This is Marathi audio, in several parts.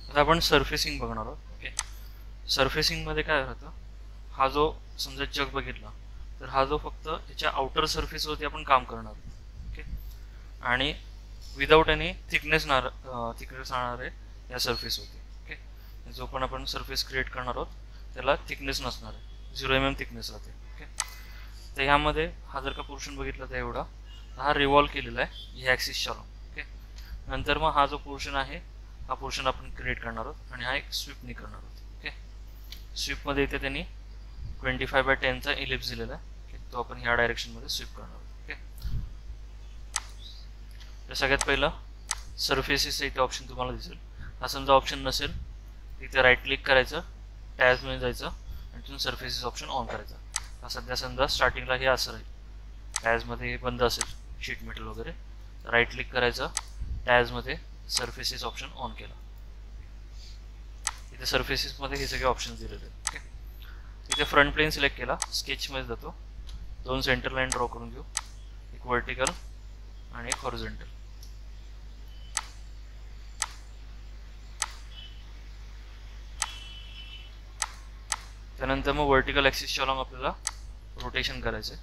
आता आपण सरफेसिंग बघणार आहोत. ओके, सरफेसिंगमध्ये काय राहतं, हा जो समजा जग बघितला तर हा जो फक्त याच्या आउटर सरफेसवरती आपण काम करणार आहोत. ओके, आणि विदाऊट एनी थिकनेस राहणार आहे या सरफेसवरती. ओके, जो पण आपण सरफेस क्रिएट करणार आहोत त्याला थिकनेस नसणार आहे, 0 mm थिकनेस राहते. ओके, तर ह्यामध्ये हा जर का पोर्शन बघितला तर एवढा हा रिव्हॉल्व केलेला आहे ह्या ॲक्सिसच्या लॉंग. ओके, नंतर मग हा जो पोर्शन आहे हा पोर्शन आपण क्रिएट करणार आहोत आणि हा एक स्वीपनी करणार आहोत. ओके, स्वीपमध्ये इथे त्यांनी 25/10चा इलिप्स दिलेला आहे. ओके, तो आपण ह्या डायरेक्शनमध्ये स्वीप करणार आहोत. ओके, तर सगळ्यात पहिलं सरफेसेसचं इथे ऑप्शन तुम्हाला दिसेल. हा समजा ऑप्शन नसेल इथे राईट क्लिक करायचं, टॅब्समध्ये जायचं आणि तिथून सरफेसेस ऑप्शन ऑन करायचा. हा सध्या समजा स्टार्टिंगला हे असं राहील, टॅब्समध्ये बंद असेल शीट मेटल वगैरे, राईट क्लिक करायचं, टॅब्समध्ये सरफेसेस ऑप्शन ऑन केला. इथे सरफेसेसमध्ये हे सगळे ऑप्शन दिलेले आहेत. ओके, इथे फ्रंट प्लेन सिलेक्ट केला, स्केचमध्ये जातो, 2 सेंटर लाईन ड्रॉ करून घेऊ, एक व्हर्टिकल आणि एक हॉरिझॉन्टल. त्यानंतर मग व्हर्टिकल ॲक्सिसच्या अलॉंग आपल्याला रोटेशन करायचं आहे.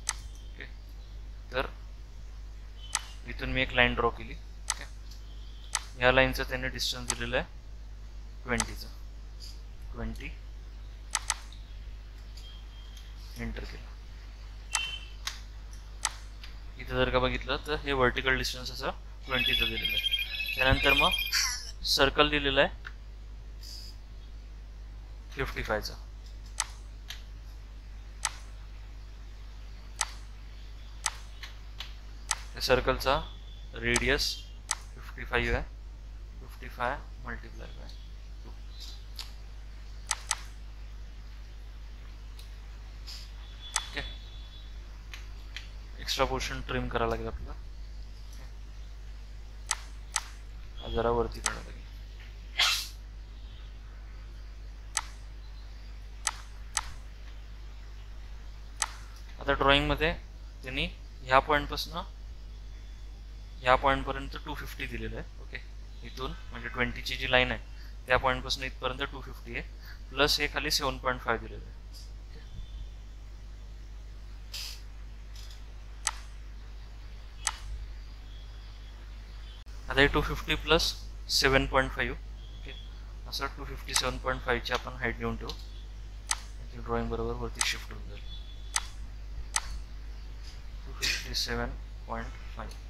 ओके, तर इथून मी एक लाईन ड्रॉ केली. ओके, या लाईनचं त्याने डिस्टन्स दिलेलं आहे 20चं. 20 एंटर केलं. इथं जर का बघितलं तर हे व्हर्टिकल डिस्टन्स असं 20चं दिलेलं आहे. त्यानंतर मग सर्कल दिलेलं आहे 55चं. सर्कलचा रेडियस 55 आहे, 55 multiply by 2. Okay, extra portion trim करायला लागेल आपल्याला, जरा वरती करायला लागेल. आता ड्रॉइंगमध्ये त्यांनी ह्या पॉईंटपासून ह्या पॉईंटपर्यंत 250 दिलेलं आहे. ओके, इथून म्हणजे 20ची जी लाईन आहे त्या पॉईंटपासून इथपर्यंत 250 आहे, प्लस हे खाली 7.5 दिलेलं आहे. आता हे 250 प्लस 7.5. ओके, असं 257.5ची आपण हाईट घेऊन ठेवू, ड्रॉइंग बरोबर वरती शिफ्ट होऊन जाईल. 257.5.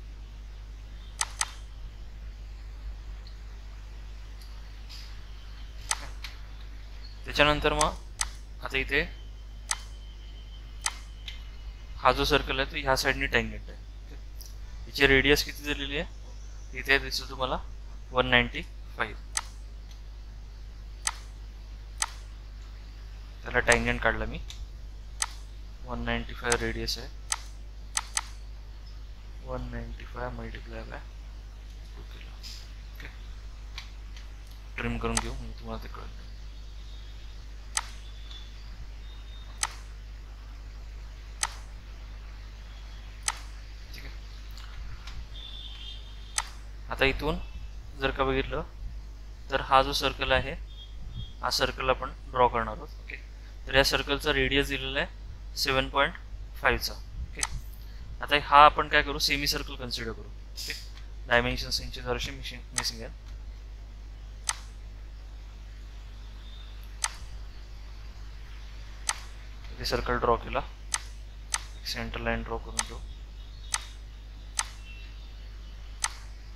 त्याच्यानंतर मग आता इथे हा जो सर्कल आहे तो ह्या साईडनी टँगेंट आहे. याची रेडियस किती दिलेली आहे इथे दिसतो तुम्हाला 195. त्याला टँगेंट काढला मी, 195 रेडियस आहे, 195 मल्टिप्लाय बाय 2 केला. ओके, ट्रिम करून घेऊ म्हणजे तुम्हाला ते कळेल. आता इथून जर का बघितलं तर हा जो सर्कल आहे हा सर्कल आपण ड्रॉ करणार आहोत. ओके, तर या सर्कलचा रेडियस दिलेला आहे 7.5चा. ओके, आता हा आपण काय करू, सेमी सर्कल कन्सिडर करू. ओके, डायमेन्शन्स यांचे जराशे मिसिंग आहेत. सर्कल ड्रॉ केला, सेंटर लाईन ड्रॉ करून घेऊ,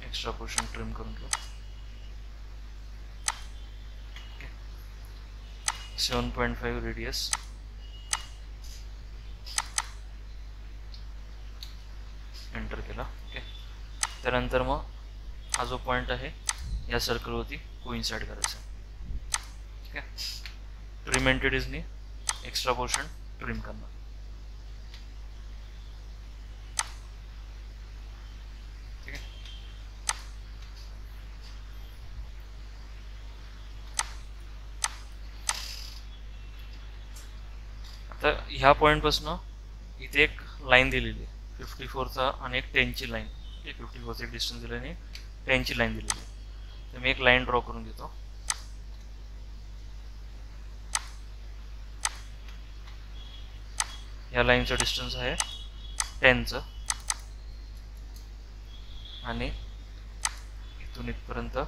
एक्स्ट्रा पोर्शन ट्रिम करून घेऊ. 7.5 रेडियस, एंटर केला. ओके, त्यानंतर मग हा जो पॉईंट आहे या सर्कलवरती कोइन्साइड करायचा. ठीक आहे, ट्रिम एंटिटीजनी एक्स्ट्रा पोर्शन ट्रिम करणार. ठीक आहे, आता ह्या पॉईंटपासून इथे एक लाईन दिलेली आहे 54चा आणि एक 10ची लाईन. 54चे डिस्टन्स दिले आणि 10ची लाईन दिलेली आहे. तर मी एक लाईन ड्रॉ करून घेतो. या लाईनचं डिस्टन्स आहे 10चं आणि इथून इथपर्यंत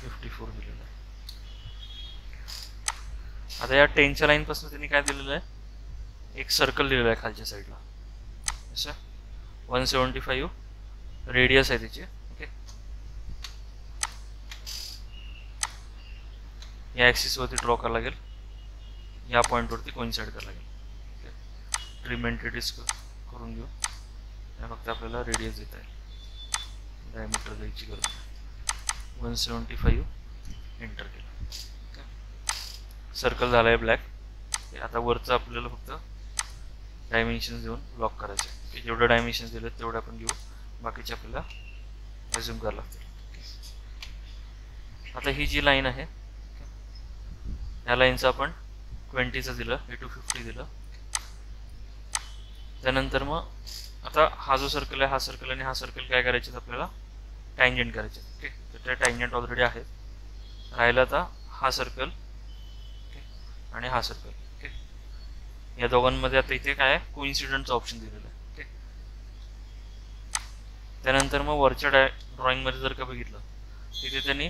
54 दिलेलं आहे. आता या 10च्या लाईन पासून त्यांनी काय दिलेलं आहे, एक सर्कल दिलेलं आहे खालच्या साईडला, असं 175 रेडियस आहे त्याची. ओके, या ॲक्सिस वरती ड्रॉ करावं लागेल, या पॉईंट वरती कोइन्साइड करावं लागेल. ट्रिमेंटेडिस करून घेऊ, फक्त आपल्याला रेडियस देता येईल, डायमीटर द्यायची गरज नाही. 175 एंटर केलं. सर्कल झाला आहे ब्लॅक. आता वरचं आपल्याला फक्त डायमेन्शन्स देऊन ब्लॉक करायचं आहे. जेवढं डायमेन्शन्स दिले तेवढं आपण घेऊ, बाकीचे आपल्याला रेझ्यूम करावं लागतील. आता ही जी लाईन आहे, या लाईनचं आपण 20चं दिलं, हे 250 दिलं. त्यानंतर मग आता हा जो सर्कल आहे, हा सर्कल आणि हा सर्कल काय करायचे आपल्याला, टँजंट करायचे. ओके, तर त्या टँजंट ऑलरेडी आहेत. राहिला आता हा सर्कल आणि हा सर्कल. ओके, या दोघांमध्ये आता इथे काय आहे, कोइन्सिडंटचा ऑप्शन दिलेला आहे. ओके, त्यानंतर मग वरच्या ड्रॉइंगमध्ये जर का बघितलं, तिथे त्यांनी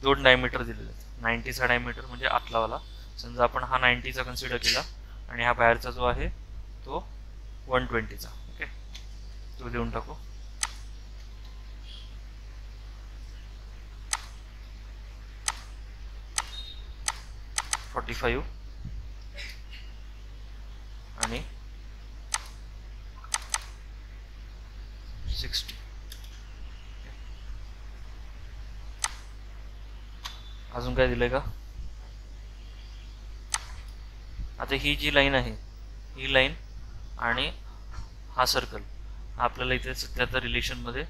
2 डायमीटर दिलेले आहेत. 90चा डायमीटर म्हणजे आतलावाला. समजा आपण हा 90चा कन्सिडर केला आणि हा बाहेरचा जो आहे तो 120चा. ओके, तो देऊन टाकू. $45 आणि 60. अजून काय दिलंय का? आता ही जी लाईन आहे, ही लाईन आणि हा सर्कल आपल्याला इथे सध्या तर रिलेशनमध्ये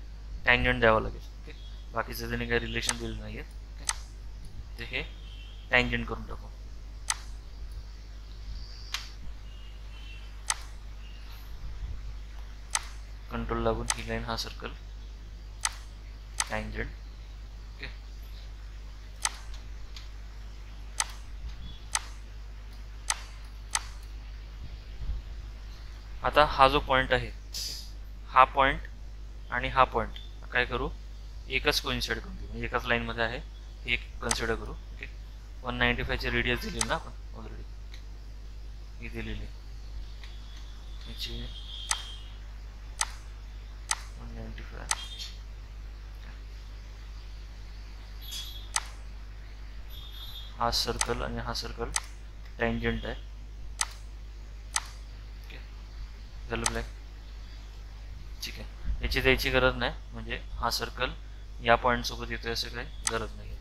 टँजंट द्यावं लागेल. ओके, बाकीचं त्याने काही रिलेशन दिलं नाही आहे. ओके, ते हे टँजंट करून टाकू. कंट्रोल लागून ही लाईन, हा सर्कल, टँजंट. ओके, आता हा जो पॉइंट आहे, हा पॉइंट आणि हा पॉइंट काय करू, एकच कोइन्साइड करून घेऊ, एकाच लाईनमध्ये आहे, हे एक कन्सिडर करू. ओके, 195ची रेडियस दिली ना आपण ऑलरेडी, ही दिलेली याची 195. हा सर्कल आणि हा सर्कल टँजंट आहे. ओके, झालं ब्लॅक. ठीक आहे, याची द्यायची गरज नाही, म्हणजे हा सर्कल या पॉईंट सोबत येतोय असं काही गरज नाही आहे.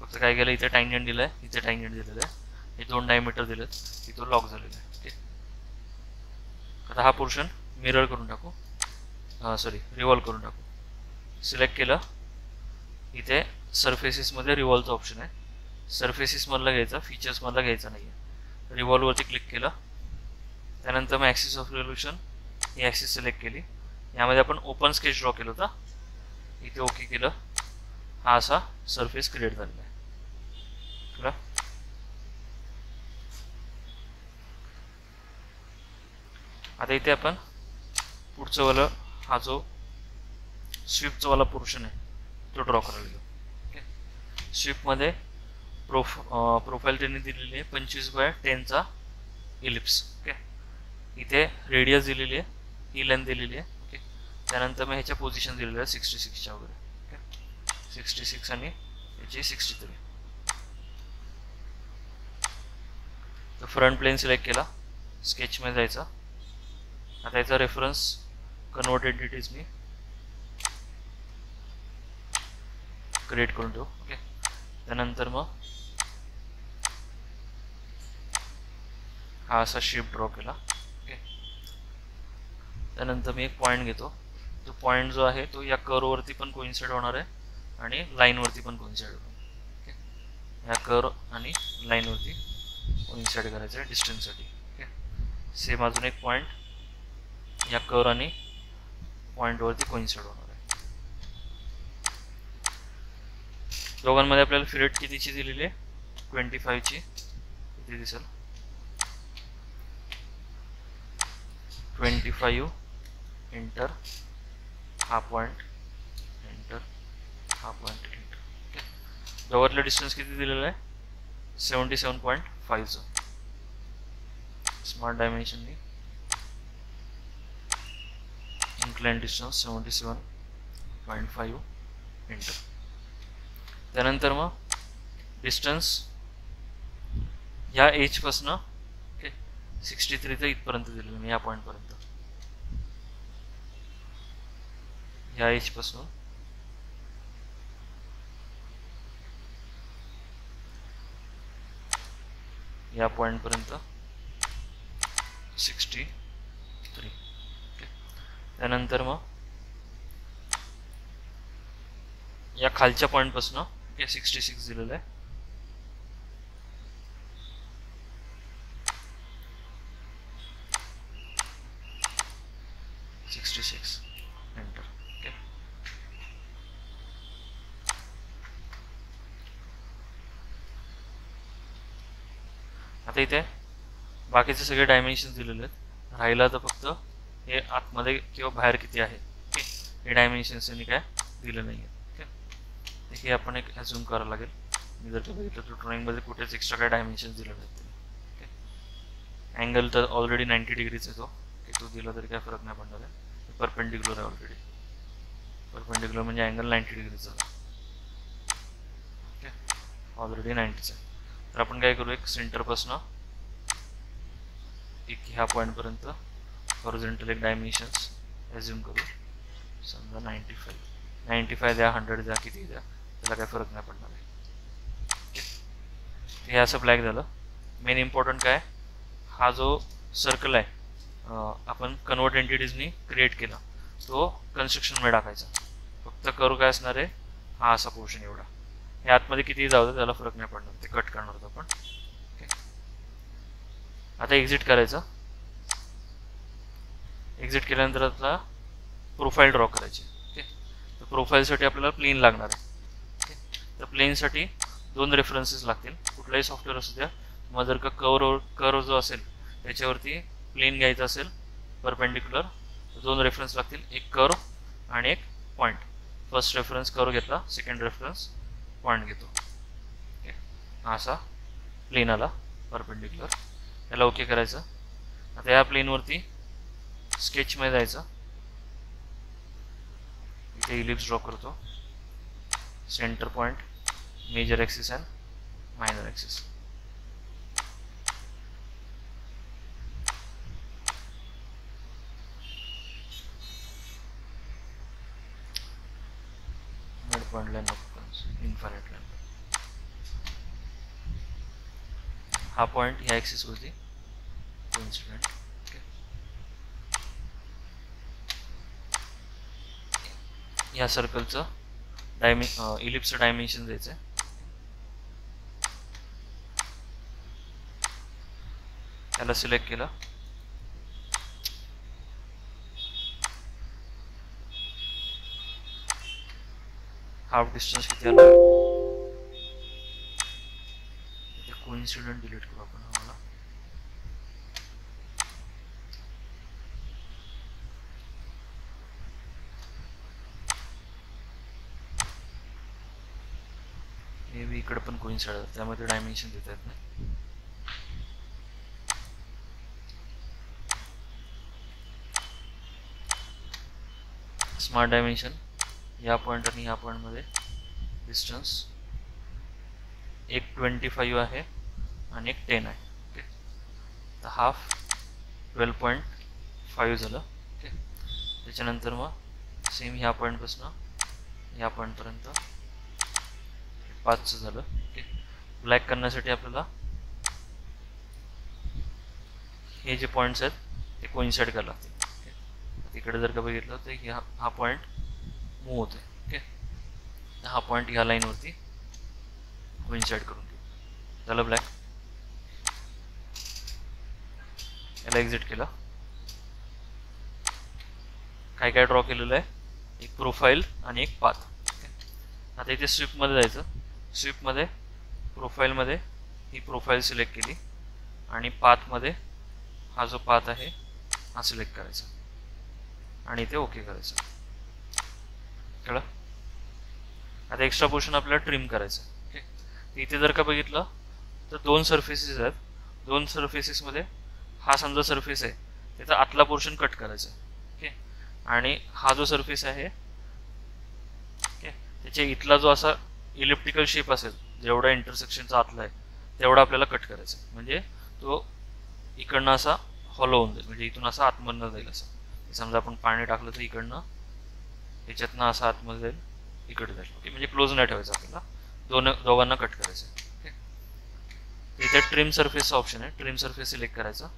फक्त काय केलं, इथे टँजंट दिलं आहे, इथे टँजंट दिलेलं आहे, हे 2 डायमीटर दिलेत, तिथं लॉक झालेलं आहे. ओके, आता हा पोर्शन मिरर करून टाकू, सॉरी रिव्हॉल्व करून टाकू. सिलेक्ट केलं, इथे सरफेसेसमध्ये रिव्हॉल्वचा ऑप्शन आहे. सरफेसेसमधला घ्यायचा, फीचर्समधला घ्यायचा नाही आहे. रिव्हॉल्ववरती क्लिक केलं, त्यानंतर मग axis of revolution he axis select केली. यामध्ये आपण ओपन स्केच ड्रॉ केलं होता, इथे ओके केलं. हा असा सरफेस क्रिएट झालेला आहे. आता इथे आपण पुढचं वाला, हा जो स्वीपचा वाला पोर्शन आहे तो ड्रॉ करायला घेऊ. ओके, स्वीपमध्ये प्रोफाईल त्यांनी दिलेली आहे 25/10चा इलिप्स. ओके, इथे रेडियस दिलेली आहे, ही लेंथ दिलेली आहे. ओके, त्यानंतर मग ह्याच्या पोझिशन दिलेल्या आहे 66च्या वगैरे. ओके, 66 आणि याची 63. तर फ्रंट प्लेन सिलेक्ट केला, स्केचमध्ये जायचा. आता याचा रेफरन्स कन्वर्टेड डिटेल्स मी क्रिएट करून ठेवू. ओके, त्यानंतर मग हा असा शेप ड्रॉ केला. ओके, त्यानंतर मी एक पॉईंट घेतो. तो पॉईंट जो आहे तो या कर्ववरती पण कोइन्साइड होणार आहे आणि लाईनवरती पण कोइन्साइड होणार. ओके, या कर्व आणि लाईनवरती कोइन्साइड करायचं आहे डिस्टन्ससाठी. ओके, सेम अजून एक पॉईंट या कर्व आणि पॉईंटवरती कोइन्साइड होणार आहे. दोघांमध्ये आपल्याला फिरेट कितीची दिलेली आहे, 25ची. किती दिसेल, 25 एंटर, हा पॉईंट एंटर, हा पॉईंट एंटर. ओके, दोघांतलं डिस्टन्स किती दिलेलं आहे, 77.5. स्मार्ट डायमेन्शननी इन्क्लाइन डिस्टन्स 77.5 एंटर. त्यानंतर मग डिस्टन्स ह्या एज पासून, ओके, 63 तर इथपर्यंत दिलेलं मी, या पॉईंटपर्यंत. ह्या एज पासून या पॉईंटपर्यंत 63. ओके, त्यानंतर मग या खालच्या पॉईंटपासून, ओके, 66 दिलेलं आहे. एंटर. ओके, आता इथे बाकीचे सगळे डायमेन्शन दिलेले आहेत. राहिला तर फक्त हे आतमध्ये किंवा बाहेर किती आहे. ओके, हे डायमेन्शन्स यांनी काय दिलं नाही आहे. ओके, हे आपण एक ॲझ्युम करावं लागेल. मी जर का बघितलं तर ड्रॉइंगमध्ये कुठेच एक्स्ट्रा काय डायमेन्शन्स दिले नाहीत. ओके, अँगल तर ऑलरेडी 90 डिग्रीच आहे तो, की तो दिला तरी काय फरक नाही पडणार आहे. परपेंडिक्युलर आहे ऑलरेडी. परपेंडिक्युलर म्हणजे अँगल 90 डिग्रीचा आहे. ओके, ऑलरेडी 90च आहे. तर आपण काय करू, एक सेंटरपासून एक ह्या पॉईंटपर्यंत हॉरिझॉन्टल एक डायमेन्शन्स ॲझ्युम करू. समजा 95 द्या, 100 द्या, किती द्या, त्याला काय फरक नाही पडणार आहे. ओके, हे असं ब्लॅक झालं. मेन इम्पॉर्टंट काय, हा जो सर्कल आहे आपण कन्वर्ट एंटिटीजनी क्रिएट केला, तो कन्स्ट्रक्शनमध्ये टाकायचा. फक्त करू काय असणार आहे, हा असा पोर्शन एवढा. हे आतमध्ये किती जाऊ दे त्याला फरक नाही पडणार, ते कट करणार आहोत आपण. ओके, आता एक्झिट करायचं. एक्झिट केल्यानंतर आता प्रोफाईल ड्रॉ करायची. ओके, तर प्रोफाईलसाठी आपल्याला प्लेन लागणार आहे. ओके, तर प्लेनसाठी 2 रेफरन्सेस लागतील. कुठलाही सॉफ्टवेअर असू द्या. मग जर का कर्व जो असेल त्याच्यावरती प्लेन घ्यायचं असेल परपेंडिक्युलर, 2 रेफरन्स लागतील, एक कर्व आणि एक पॉईंट. फर्स्ट रेफरन्स कर्व घेतला, सेकंड रेफरन्स पॉईंट घेतो. ओके, असा प्लेन आला परपेंडिक्युलर. याला ओके करायचं. आता या प्लेनवरती स्केचमध्ये जायचं. इथे इलिप्स ड्रॉ करतो. Centre point, major axis and minor axis. Point line of infinite line. हा पॉइंट ह्या ॲक्सिस वरती कोइन्सिडेंट. ओके, या सर्कलचं इलिप्सचं डायमेन्शन द्यायचं आहे. याला सिलेक्ट केलं. हाफ डिस्टन्स किती आला, कोइन्सिडेंट डिलीट करू आपण. आम्हाला मे बी इकडे पण कोइन्साइड, त्यामध्ये डायमेन्शन देता येत नाही. स्मार्ट डायमेन्शन या पॉइंट आणि या पॉइंटमध्ये डिस्टन्स एक 25 आहे आणि एक 10 आहे. ओके, तर हाफ 12.5 झालं. ओके, त्याच्यानंतर मग सेम ह्या पॉईंटपासून या पॉईंटपर्यंत 5 झालं. ओके, ब्लॅक करण्यासाठी आपल्याला हे जे पॉईंट्स आहेत ते कोइन्साइड करायला लागतील. ओके, तिकडे जर का बघितलं तर हा पॉईंट मूव होते. ओके, हा पॉईंट ह्या लाईनवरती कोइन्साइड करून घेऊ. झालं ब्लॅक. याला एक्झिट केलं. काय ड्रॉ केलेलं आहे, एक प्रोफाईल आणि एक पाथ. ओके, आता इथे स्विफ्टमध्ये जायचं. स्वीपमध्ये प्रोफाईलमध्ये ही प्रोफाईल सिलेक्ट केली आणि पाथमध्ये हा जो पाथ आहे हा सिलेक्ट करायचा आणि इथे ओके करायचं. कळलं? आता एक्स्ट्रा पोर्शन आपल्याला ट्रिम करायचं. ओके, इथे जर का बघितलं तर 2 सर्फेसेस आहेत. 2 सर्फेसेसमध्ये हा समजा सर्फेस आहे, त्याचा आतला पोर्शन कट करायचा. ओके, आणि हा जो सर्फेस आहे ओके त्याच्या इथला जो असा इलिप्टिकल शेप असेल जेवढा इंटरसेक्शनचा आतला आहे तेवढा आपल्याला कट करायचा. म्हणजे तो इकडनं असा हॉलो होऊन जाईल, म्हणजे इथून असा आतमधनं जाईल. असं समजा आपण पाणी टाकलं तर इकडनं याच्यातनं असं आतमध्ये जाईल, इकडे जाईल. ओके, म्हणजे क्लोज नाही ठेवायचं आपल्याला, दोघांना कट करायचं. ओके, इथे ट्रिम सर्फेसचा ऑप्शन आहे, ट्रिम सर्फेस सिलेक्ट करायचा.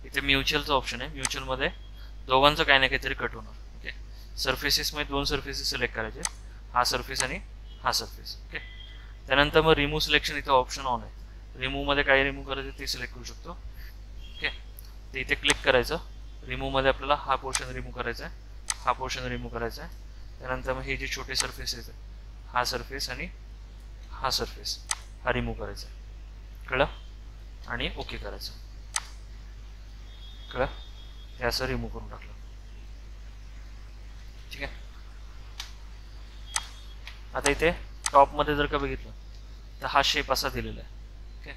इथे म्युच्युअलचा ऑप्शन आहे, म्युच्युअलमध्ये दोघांचं काही ना काहीतरी कट होणार. ओके, सर्फेसेसमध्ये 2 सर्फेसेस सिलेक्ट करायचे, हा सर्फेस आणि हा सर्फेस. ओके, त्यानंतर मग रिमूव्ह सिलेक्शन इथे ऑप्शन ऑन आहे. रिमूव्हमध्ये काय रिमूव्ह करायचं ते सिलेक्ट करू शकतो. ओके, ते इथे क्लिक करायचं. रिमूव्हमध्ये आपल्याला हा पोर्शन रिमूव्ह करायचा आहे, हा पोर्शन रिमूव्ह करायचा आहे. त्यानंतर मग हे जे छोटे सर्फेस आहेत, हा सर्फेस आणि हा सर्फेस हा रिमूव्ह करायचा आहे. कळलं? आणि ओके करायचं. कळलं? हे असं रिमूव्ह करून टाकलं. ठीक आहे. आता इथे टॉपमध्ये जर का बघितलं तर हा शेप असा दिलेला आहे. ओके,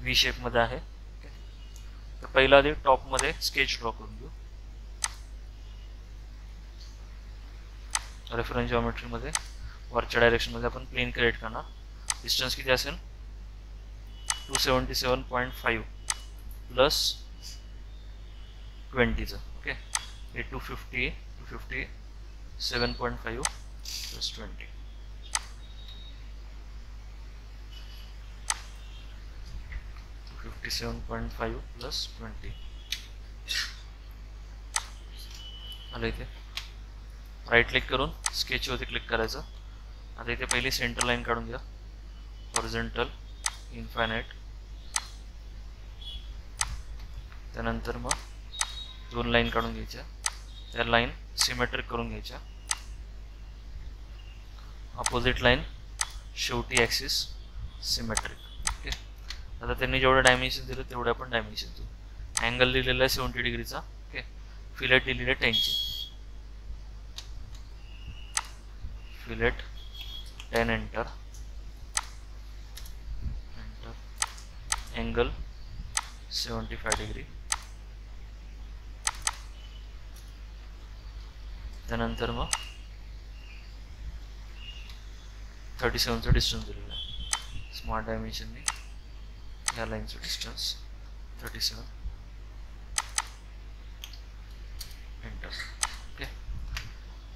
व्ही शेपमध्ये आहे. ओके, तर पहिला आधी टॉपमध्ये स्केच ड्रॉ करून घेऊ. रेफरन्स जॉमेट्रीमध्ये वरच्या डायरेक्शनमध्ये आपण प्लेन क्रिएट करणार. डिस्टन्स किती असेल 277.5 प्लस 20चं. ओके, हे 257.5 प्लस 20. 257.5 प्लस 20 आलं. इथे राईट क्लिक करून स्केचवरती क्लिक करायचं. आता इथे पहिली सेंटर लाईन काढून घ्या, हॉरिझॉन्टल इनफायनाइट. त्यानंतर मग 2 लाईन काढून घ्यायच्या, त्या लाईन सिमेट्रिक करून घ्यायच्या. अपोजिट लाईन शेवटी ॲक्सिस सिमेट्रिक. ओके, आता त्यांनी जेवढं डायमेन्शन दिलं तेवढं आपण डायमेन्शन देऊ. अँगल दिलेला आहे 70 डिग्रीचा. ओके, फिलेट दिलेलं आहे 10 ची. Fillet 10 enter. Angle 75 degree. त्यानंतर मग 37चा डिस्टन्स दिलेला आहे. स्मार्ट डायमेन्शनने या लाईनचं डिस्टन्स 37 एंटर. ओके,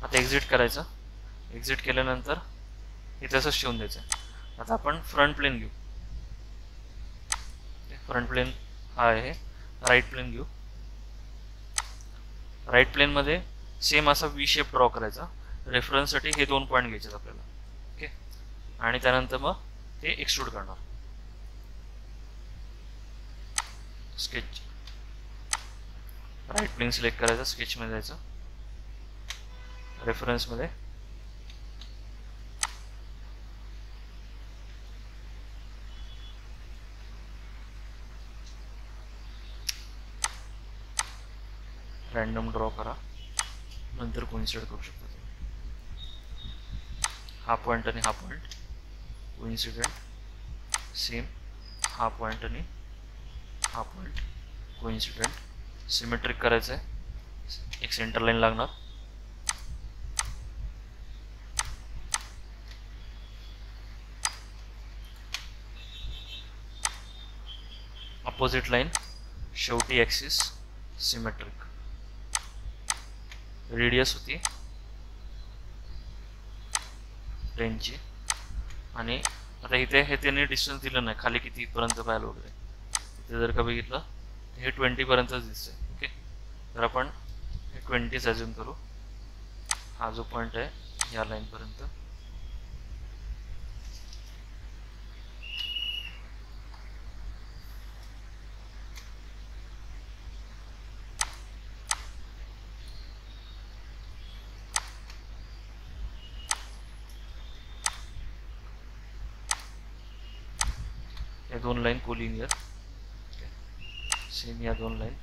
आता एक्झिट करायचं. एक्झिट केल्यानंतर हे तसंच ठेवून द्यायचं. आता आपण फ्रंट प्लेन घेऊ. फ्रंट प्लेन हा आहे, राईट प्लेन घेऊ. राईट प्लेनमध्ये सेम असा व्ही शेप ड्रॉ करायचा. रेफरन्ससाठी हे 2 पॉईंट घ्यायचे आपल्याला. ओके, आणि त्यानंतर मग ते एक्सट्रूड करणार. स्केच राईट प्लेन सिलेक्ट करायचं, स्केचमध्ये जायचं, रेफरन्समध्ये रॅन्डम ड्रॉ करा, नंतर कोइन्सिड करू शकता. हा पॉईंट आणि हा पॉईंट कोइन्सिडेंट सेम, हा पॉईंट आणि हा पॉईंट कोइन्सिडेंट. सिमेट्रिक करायचं आहे, एक सेंटर लाईन लागणार. अपोजिट लाईन शेवटी ॲक्सिस सिमेट्रिक. रेडियस होती 10 ची. आणि आता इथे हे त्यांनी डिस्टन्स दिलं नाही खाली कितीपर्यंत पाहिलं वगैरे. इथे जर का बघितलं हे 20 पर्यंतच दिसतंय. ओके, तर आपण हे 20 अज्युम करू. हा जो पॉईंट आहे या लाईनपर्यंत. दोन लाईन कोलिनियर, सेम या दोन लाईन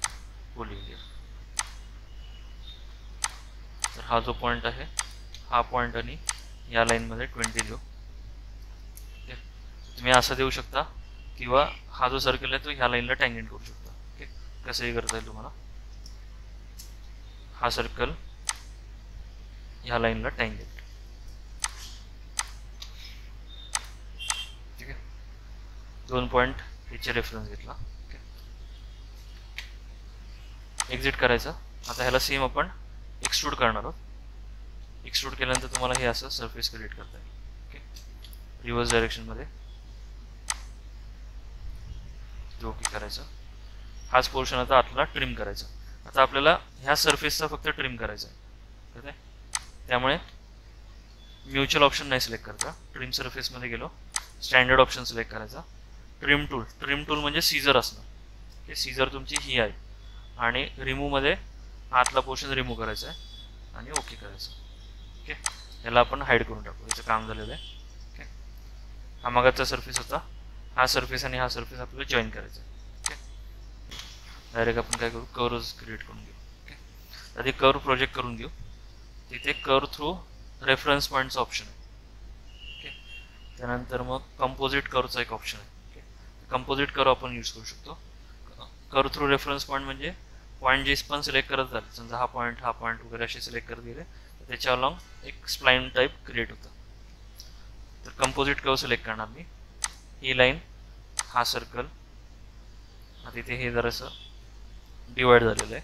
कोलिनियर. तर हा जो पॉईंट आहे हा पॉईंट आणि या लाईनमध्ये 20 देऊ. तुम्ही असं देऊ शकता किंवा हा जो सर्कल आहे तो ह्या लाईनला टँजेंट करू शकता. ओके, कसंही करता येईल तुम्हाला. हा सर्कल ह्या लाईनला टँजेंट. ठीक आहे, दोन पॉईंट याचे रेफरन्स घेतला. एक्झिट करायचं. आता ह्याला सेम आपण एक्सट्रूड करणार आहोत. एक्सट्रूड केल्यानंतर तुम्हाला हे असं सरफेस क्रिएट करता येईल. ओके, रिव्हर्स डायरेक्शनमध्ये ओके करायचं. हाच पोर्शन आता आपल्याला ट्रिम करायचा. आता आपल्याला ह्या सरफेसचा फक्त ट्रिम करायचा आहे. त्यामुळे म्युच्युअल ऑप्शन नाही सिलेक्ट करता. ट्रिम सरफेसमध्ये गेलो, स्टँडर्ड ऑप्शन सिलेक्ट करायचा. ट्रिम टूल, ट्रिम टूल म्हणजे सीझर असणार. ओके, सीझर तुमची ही आहे आणि रिमूव्हमध्ये आतला पोर्शन रिमूव्ह करायचा आहे आणि ओके करायचं. ओके, याला आपण हाईड करून टाकू. याचं काम झालेलं आहे. ओके, हा मागचा सरफेस होता. हा सरफेस आणि हा सरफेस आपल्याला जॉईन करायचा आहे. ओके, डायरेक्ट आपण काय करू, कर्व्ह क्रिएट करून घेऊ. ओके, आधी कर्व्ह प्रोजेक्ट करून घेऊ. तिथे कर्व्ह थ्रू रेफरन्स पॉईंटचा ऑप्शन आहे. ओके, त्यानंतर मग कंपोजिट कर्व्हचा एक ऑप्शन आहे. ओके, कंपोजिट कर्व्ह आपण यूज करू शकतो. कर्व्ह थ्रू रेफरन्स पॉईंट म्हणजे पॉईंट जे पण सिलेक्ट करत झाले, समजा हा पॉईंट वगैरे असे सिलेक्ट करत गेले तर त्याच्या अलॉंग एक स्प्लाइन टाईप क्रिएट होतं. तर कंपोजिट कर्व्ह सिलेक्ट करणार मी. ही लाईन, हा सर्कल, तिथे हे जरासं डिवाइड झालेलं आहे.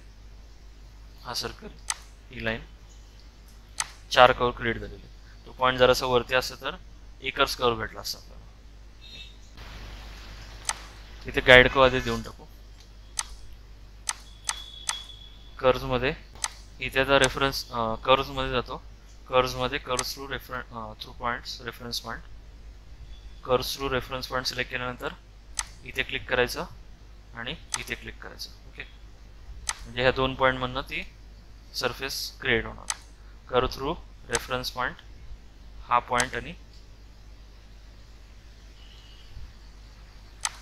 हा सर्कल, ही लाईन, 4 कर्व्ह क्रिएट झालेले. तो पॉईंट जरासा वरती असतं तर एकच कर्व्ह भेटला असता आपल्याला. तिथे गाईड कर्व्ह आधी देऊन टाकू. कर्व्हमध्ये इथे आता रेफरन्स कर्व्हमध्ये जातो. कर्व्हमध्ये curve through through points, reference point. Curve through reference point select केल्यानंतर इथे क्लिक करायचं आणि इथे क्लिक करायचं. ओके, म्हणजे ह्या दोन पॉईंटमधनं ती सरफेस क्रिएट होणार. कर्व्ह थ्रू रेफरन्स पॉईंट, हा पॉईंट आणि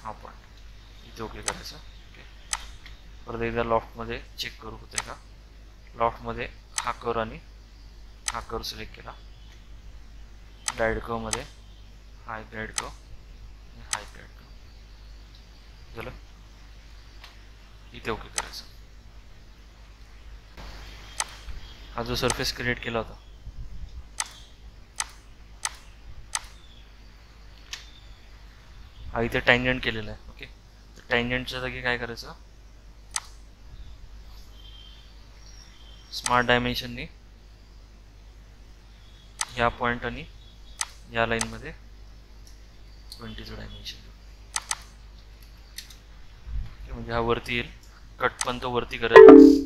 हा पॉईंट इथे ओके करायचं. ओके, परत एकदा लॉफ्टमध्ये चेक करू होते का. लॉफ्टमध्ये हा कर्व्ह आणि हा कर्व्ह सिलेक्ट केला. गाईड कर्व्हमध्ये हा एक गाईड कर्व्ह आणि हा एक गाईड कर्व्ह झालं. इथे ओके करायचं. हा जो सरफेस क्रिएट केला होता हा इथे टँजेंट केलेला आहे. ओके, तर टँजेंटच्या जागी काय करायचं, स्मार्ट डायमेन्शननी या पॉईंट आणि या लाईनमध्ये 20चं डायमेन्शन, म्हणजे हा वरती येईल. कट पण तो वरती करेल.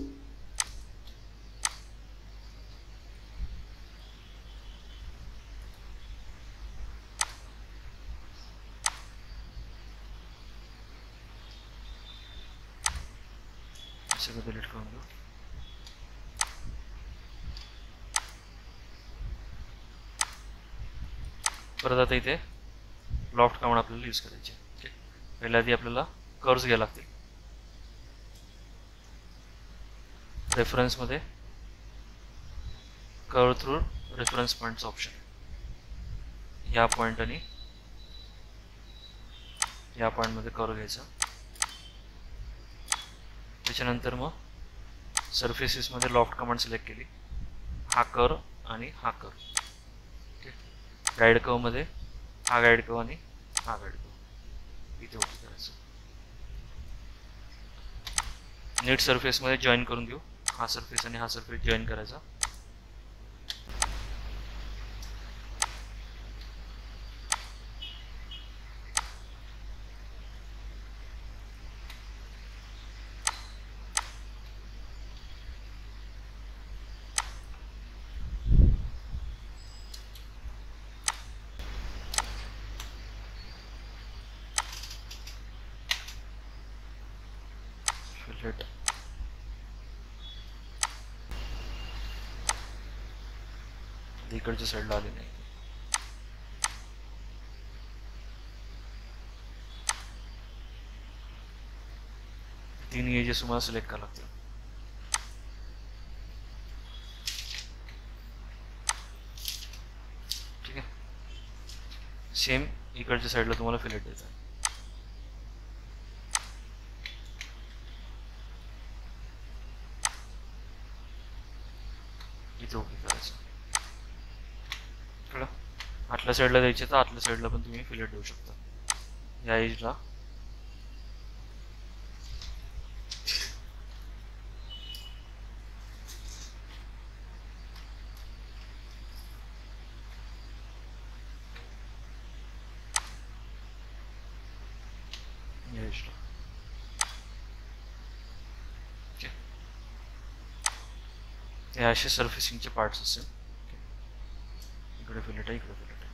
सगळं डिलीट करून घेऊ. परत आता इथे लॉफ्ट कमांड आपल्याला यूज करायचे. ओके, पहिल्या आधी आपल्याला कर्व्स घ्यायला लागतील. रेफरन्समध्ये कर्व्ह थ्रू रेफरन्स पॉईंटचा ऑप्शन, या पॉईंट आणि या पॉईंटमध्ये कर्व्ह घ्यायचा. त्याच्यानंतर मग सरफेसेसमध्ये लॉफ्ट कमांड सिलेक्ट केली. हा कर्व्ह आणि हा कर्व्ह. ओके, गाईड कर्व्हमध्ये हा गाईड कर्व्ह आणि हा गाईड कर्व्ह इथे ओके करायचं. नीट सरफेसमध्ये जॉईन करून घेऊ. हा सरफेस आणि हा सरफेस जॉईन करायचा. इकडच्या साईडला आले नाही. 3 एजेस तुम्हाला सिलेक्ट करावं लागतील. ठीक आहे. सेम इकडच्या साईडला तुम्हाला फिलेट देतात. इथे ओके करायचं. कळलं? आतल्या साईडला द्यायचे तर आतल्या साईडला पण तुम्ही फिलेट देऊ शकता. या एजला हे असे सर्फेसिंगचे पार्ट्स असतील. इकडे फिलेट आहे, इकडे फिलेट आहे.